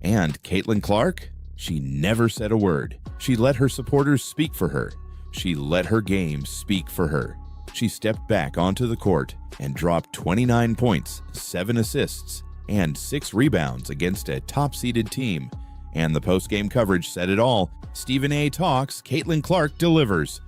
And Caitlin Clark? She never said a word. She let her supporters speak for her. She let her game speak for her. She stepped back onto the court and dropped 29 points, 7 assists, and 6 rebounds against a top-seeded team. And the post-game coverage said it all. Stephen A. talks, Caitlin Clark delivers.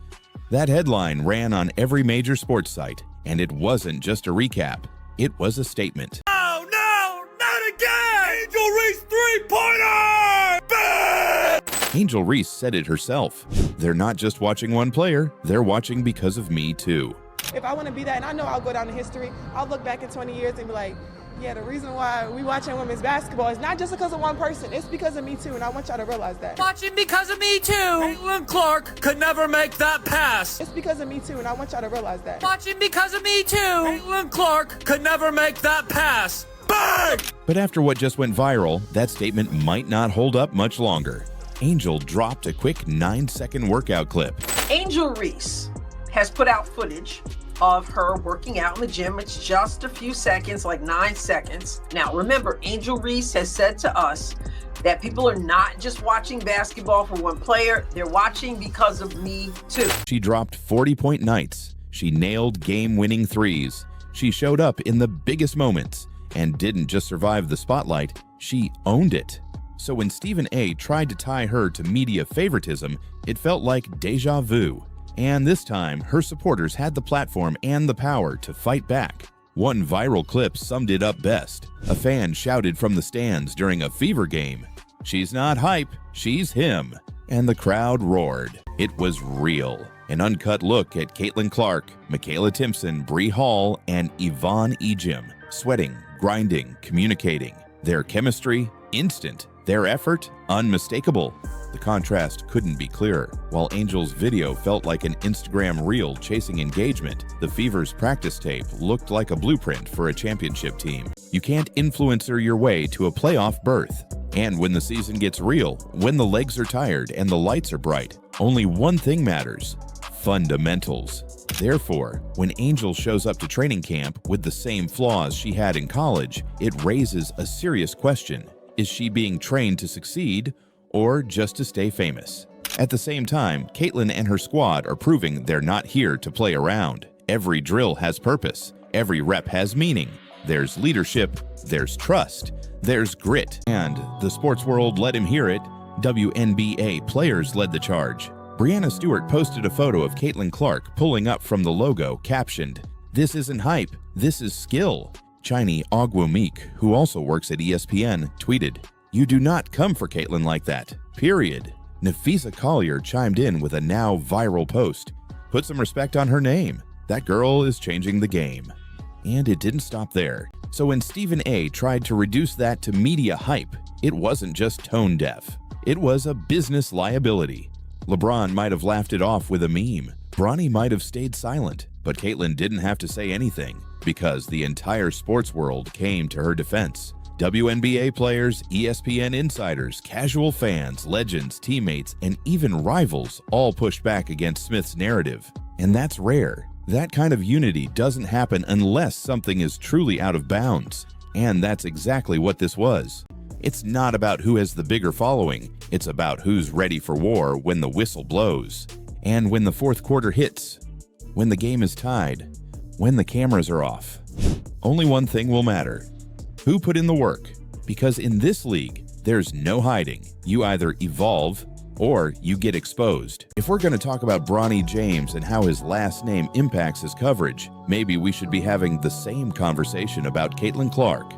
That headline ran on every major sports site, and it wasn't just a recap. It was a statement. Oh, no, not again! Angel Reese three-pointer! Bang! Angel Reese said it herself. They're not just watching one player, they're watching because of me too. If I want to be that, and I know I'll go down in history, I'll look back in 20 years and be like, yeah, the reason why we watching women's basketball is not just because of one person, it's because of me too, and I want y'all to realize that. Watching because of me too! Caitlin Clark could never make that pass! It's because of me too, and I want y'all to realize that. Watching because of me too! Caitlin Clark could never make that pass! Bang! But after what just went viral, that statement might not hold up much longer. Angel dropped a quick 9-second workout clip. Angel Reese has put out footage of her working out in the gym. It's just a few seconds, like 9 seconds. Now, remember, Angel Reese has said to us that people are not just watching basketball for one player, they're watching because of me too. She dropped 40-point nights. She nailed game-winning threes. She showed up in the biggest moments and didn't just survive the spotlight, she owned it. So when Stephen A. tried to tie her to media favoritism, it felt like deja vu. And this time, her supporters had the platform and the power to fight back. One viral clip summed it up best. A fan shouted from the stands during a Fever game, "She's not hype, she's him." And the crowd roared. It was real. An uncut look at Caitlin Clark, Michaela Timpson, Brie Hall, and Yvonne Ejim, sweating, grinding, communicating. Their chemistry, instant. Their effort, unmistakable. The contrast couldn't be clearer. While Angel's video felt like an Instagram reel chasing engagement, the Fever's practice tape looked like a blueprint for a championship team. You can't influencer your way to a playoff berth. And when the season gets real, when the legs are tired and the lights are bright, only one thing matters: fundamentals. Therefore, when Angel shows up to training camp with the same flaws she had in college, it raises a serious question. Is she being trained to succeed or just to stay famous? At the same time, Caitlin and her squad are proving they're not here to play around. Every drill has purpose. Every rep has meaning. There's leadership, there's trust, there's grit. And the sports world let him hear it. WNBA players led the charge. Brianna Stewart posted a photo of Caitlin Clark pulling up from the logo, captioned, "This isn't hype, this is skill." Chiny Ogwumike, who also works at ESPN, tweeted, "You do not come for Caitlin like that, period." Nafisa Collier chimed in with a now viral post. "Put some respect on her name. That girl is changing the game." And it didn't stop there. So when Stephen A. tried to reduce that to media hype, it wasn't just tone deaf. It was a business liability. LeBron might have laughed it off with a meme. Bronny might have stayed silent, but Caitlin didn't have to say anything because the entire sports world came to her defense. WNBA players, ESPN insiders, casual fans, legends, teammates, and even rivals all pushed back against Smith's narrative. And that's rare. That kind of unity doesn't happen unless something is truly out of bounds. And that's exactly what this was. It's not about who has the bigger following. It's about who's ready for war when the whistle blows. And when the fourth quarter hits, when the game is tied, when the cameras are off. Only one thing will matter: who put in the work. Because in this league, there's no hiding. You either evolve or you get exposed. If we're going to talk about Bronny James and how his last name impacts his coverage, maybe we should be having the same conversation about Caitlin Clark.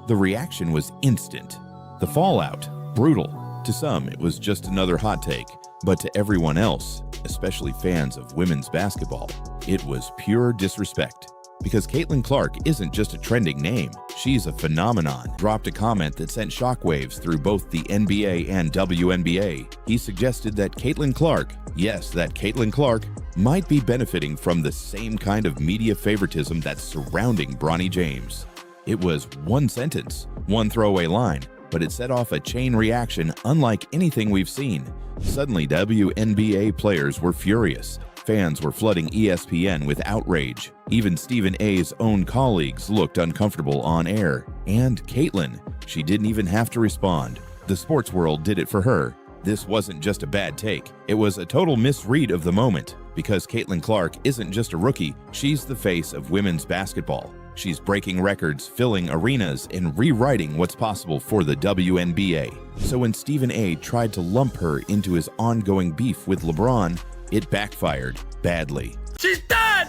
The reaction was instant. The fallout, brutal. To some, it was just another hot take. But to everyone else, especially fans of women's basketball, it was pure disrespect. Because Caitlin Clark isn't just a trending name, she's a phenomenon. Dropped a comment that sent shockwaves through both the NBA and WNBA. He suggested that Caitlin Clark, yes, that Caitlin Clark, might be benefiting from the same kind of media favoritism that's surrounding Bronny James. It was one sentence, one throwaway line, but it set off a chain reaction unlike anything we've seen. Suddenly, WNBA players were furious. Fans were flooding ESPN with outrage. Even Stephen A.'s own colleagues looked uncomfortable on air. And Caitlin, she didn't even have to respond. The sports world did it for her. This wasn't just a bad take. It was a total misread of the moment, because Caitlin Clark isn't just a rookie, she's the face of women's basketball. She's breaking records, filling arenas, and rewriting what's possible for the WNBA. So when Stephen A. tried to lump her into his ongoing beef with LeBron, it backfired badly. She's dead!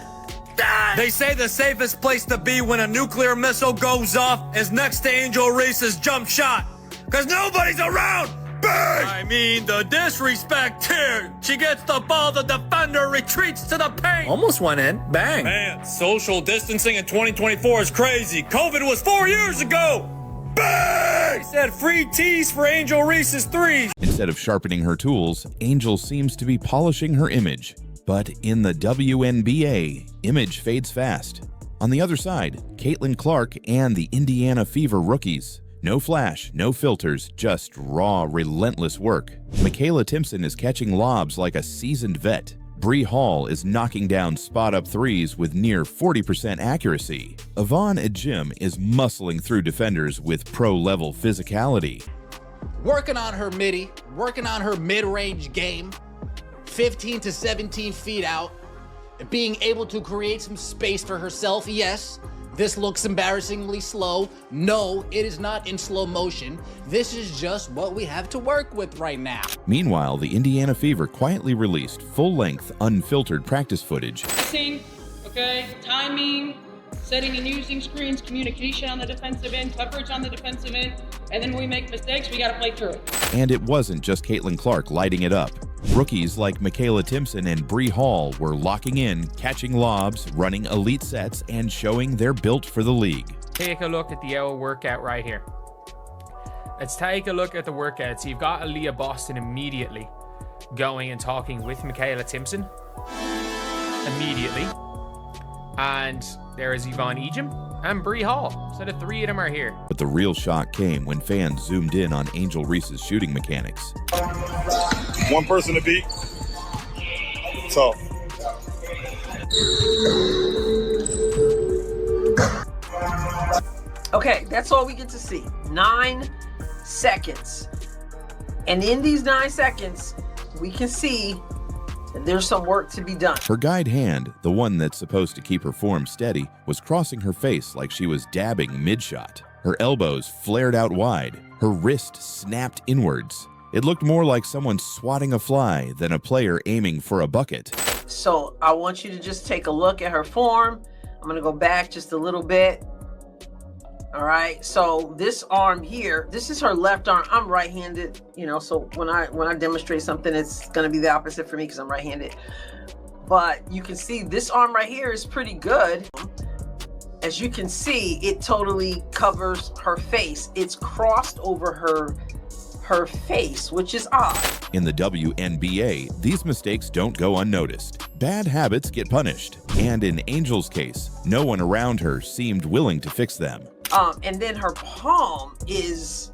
Dead! They say the safest place to be when a nuclear missile goes off is next to Angel Reese's jump shot. Cause nobody's around! Bang! I mean, the disrespect here. She gets the ball, the defender retreats to the paint. Almost went in. Bang. Man, social distancing in 2024 is crazy. COVID was 4 years ago. Bang! He said free tees for Angel Reese's threes. Instead of sharpening her tools, Angel seems to be polishing her image. But in the WNBA, image fades fast. On the other side, Caitlin Clark and the Indiana Fever rookies. No flash, no filters, just raw, relentless work. Michaela Timpson is catching lobs like a seasoned vet. Brie Hall is knocking down spot-up threes with near 40% accuracy. Yvonne Ejim is muscling through defenders with pro-level physicality. Working on her midi, working on her mid-range game, 15 to 17 feet out, being able to create some space for herself, yes. This looks embarrassingly slow. No, it is not in slow motion. This is just what we have to work with right now. Meanwhile, the Indiana Fever quietly released full-length, unfiltered practice footage. Okay, timing, setting and using screens, communication on the defensive end, coverage on the defensive end, and then when we make mistakes, we gotta play through it. And it wasn't just Caitlin Clark lighting it up. Rookies like Michaela Timpson and Brie Hall were locking in, catching lobs, running elite sets, and showing they're built for the league. Take a look at the hour workout right here. Let's take a look at the workout. So you've got Aaliyah Boston immediately going and talking with Michaela Timpson. Immediately. And there is Yvonne Ejim and Brie Hall. So the three of them are here. But the real shock came when fans zoomed in on Angel Reese's shooting mechanics. One person to beat. Tough. Okay, that's all we get to see. 9 seconds. And in these 9 seconds, we can see that there's some work to be done. Her guide hand, the one that's supposed to keep her form steady, was crossing her face like she was dabbing mid-shot. Her elbows flared out wide. Her wrist snapped inwards. It looked more like someone swatting a fly than a player aiming for a bucket. So I want you to just take a look at her form. I'm going to go back just a little bit. All right. So this arm here, this is her left arm. I'm right-handed, you know, so when I demonstrate something, it's going to be the opposite for me because I'm right-handed. But you can see this arm right here is pretty good. As you can see, it totally covers her face. It's crossed over her face, which is odd. In the WNBA, these mistakes don't go unnoticed. Bad habits get punished. And in Angel's case, no one around her seemed willing to fix them. And then her palm is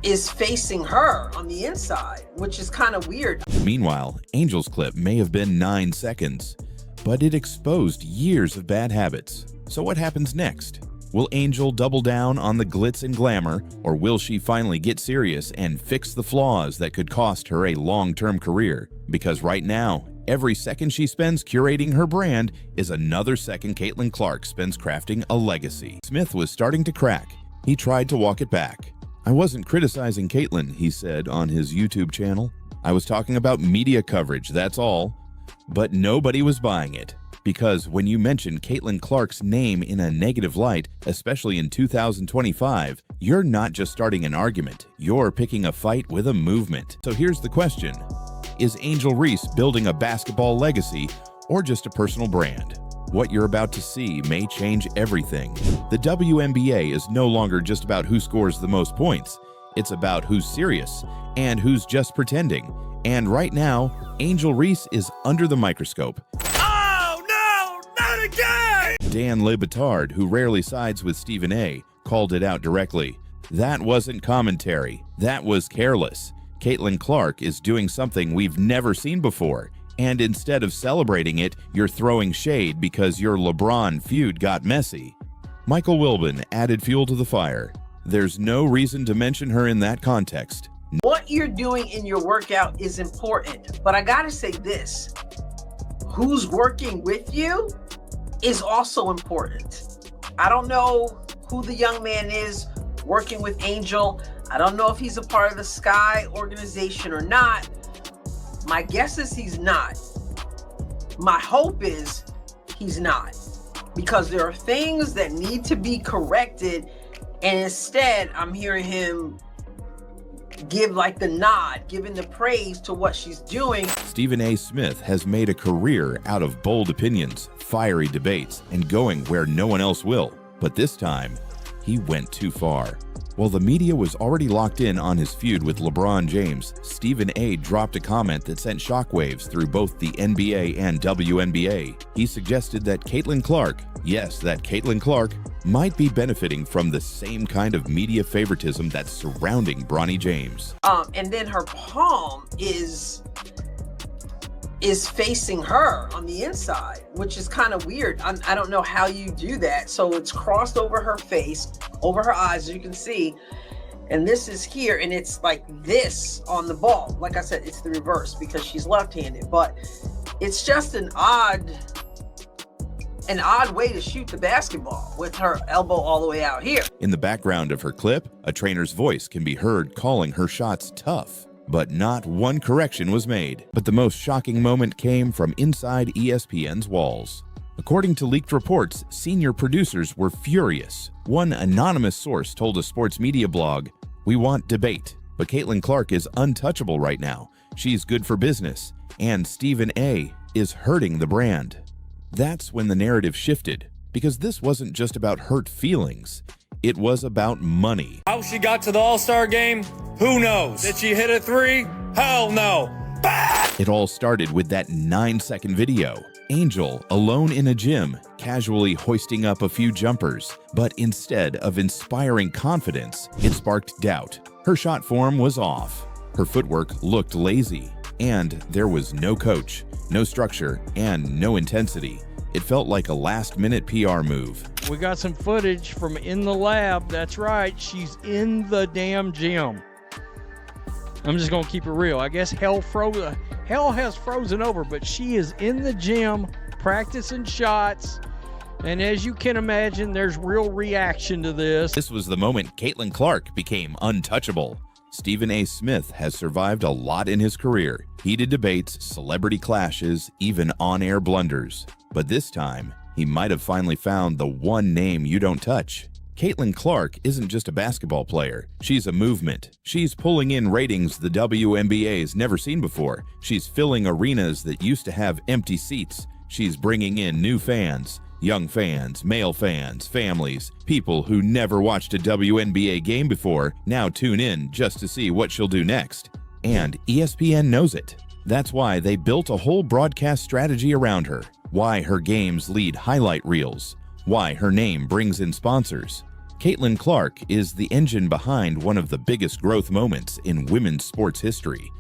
facing her on the inside, which is kind of weird. Meanwhile, Angel's clip may have been 9 seconds, but it exposed years of bad habits. So what happens next? Will Angel double down on the glitz and glamour, or will she finally get serious and fix the flaws that could cost her a long-term career? Because right now, every second she spends curating her brand is another second Caitlin Clark spends crafting a legacy. Smith was starting to crack. He tried to walk it back. "I wasn't criticizing Caitlin," he said on his YouTube channel. "I was talking about media coverage, that's all." But nobody was buying it. Because when you mention Caitlin Clark's name in a negative light, especially in 2025, you're not just starting an argument, you're picking a fight with a movement. So here's the question. Is Angel Reese building a basketball legacy or just a personal brand? What you're about to see may change everything. The WNBA is no longer just about who scores the most points. It's about who's serious and who's just pretending. And right now, Angel Reese is under the microscope. Dan Le Batard, who rarely sides with Stephen A., called it out directly. "That wasn't commentary. That was careless. Caitlin Clark is doing something we've never seen before, and instead of celebrating it, you're throwing shade because your LeBron feud got messy." Michael Wilbon added fuel to the fire. There's no reason to mention her in that context. What you're doing in your workout is important, but I gotta say this, who's working with you is also important. I don't know who the young man is working with Angel. I don't know if he's a part of the Sky organization or not. My guess is he's not. My hope is he's not, because there are things that need to be corrected, and instead I'm hearing him give like the nod, giving the praise to what she's doing. Stephen A. Smith has made a career out of bold opinions, fiery debates, and going where no one else will. But this time, he went too far. While the media was already locked in on his feud with LeBron James, Stephen A. dropped a comment that sent shockwaves through both the NBA and WNBA. He suggested that Caitlin Clark, yes, that Caitlin Clark, might be benefiting from the same kind of media favoritism that's surrounding Bronny James. And then her palm is facing her on the inside, which is kind of weird. I don't know how you do that. So it's crossed over her face, over her eyes, as you can see. And this is here, and it's like this on the ball. Like I said, it's the reverse because she's left-handed, but it's just an odd way to shoot the basketball with her elbow all the way out here. In the background of her clip, a trainer's voice can be heard calling her shots tough. But not one correction was made. But the most shocking moment came from inside ESPN's walls. According to leaked reports, senior producers were furious. One anonymous source told a sports media blog, "We want debate, but Caitlin Clark is untouchable right now. She's good for business, and Stephen A. is hurting the brand." That's when the narrative shifted, because this wasn't just about hurt feelings. It was about money. How she got to the All-Star game? Who knows? Did she hit a three? Hell no. It all started with that 9-second video. Angel, alone in a gym, casually hoisting up a few jumpers. But instead of inspiring confidence, it sparked doubt. Her shot form was off. Her footwork looked lazy. And there was no coach, no structure, and no intensity. It felt like a last-minute PR move. We got some footage from in the lab. That's right, she's in the damn gym. I'm just gonna keep it real. I guess hell has frozen over, but she is in the gym practicing shots. And as you can imagine, there's real reaction to this. This was the moment Caitlin Clark became untouchable. Stephen A. Smith has survived a lot in his career. Heated debates, celebrity clashes, even on-air blunders. But this time, he might have finally found the one name you don't touch. Caitlin Clark isn't just a basketball player. She's a movement. She's pulling in ratings the WNBA's never seen before. She's filling arenas that used to have empty seats. She's bringing in new fans, young fans, male fans, families, people who never watched a WNBA game before now tune in just to see what she'll do next. And ESPN knows it. That's why they built a whole broadcast strategy around her. Why her games lead highlight reels. Why her name brings in sponsors. Caitlin Clark is the engine behind one of the biggest growth moments in women's sports history.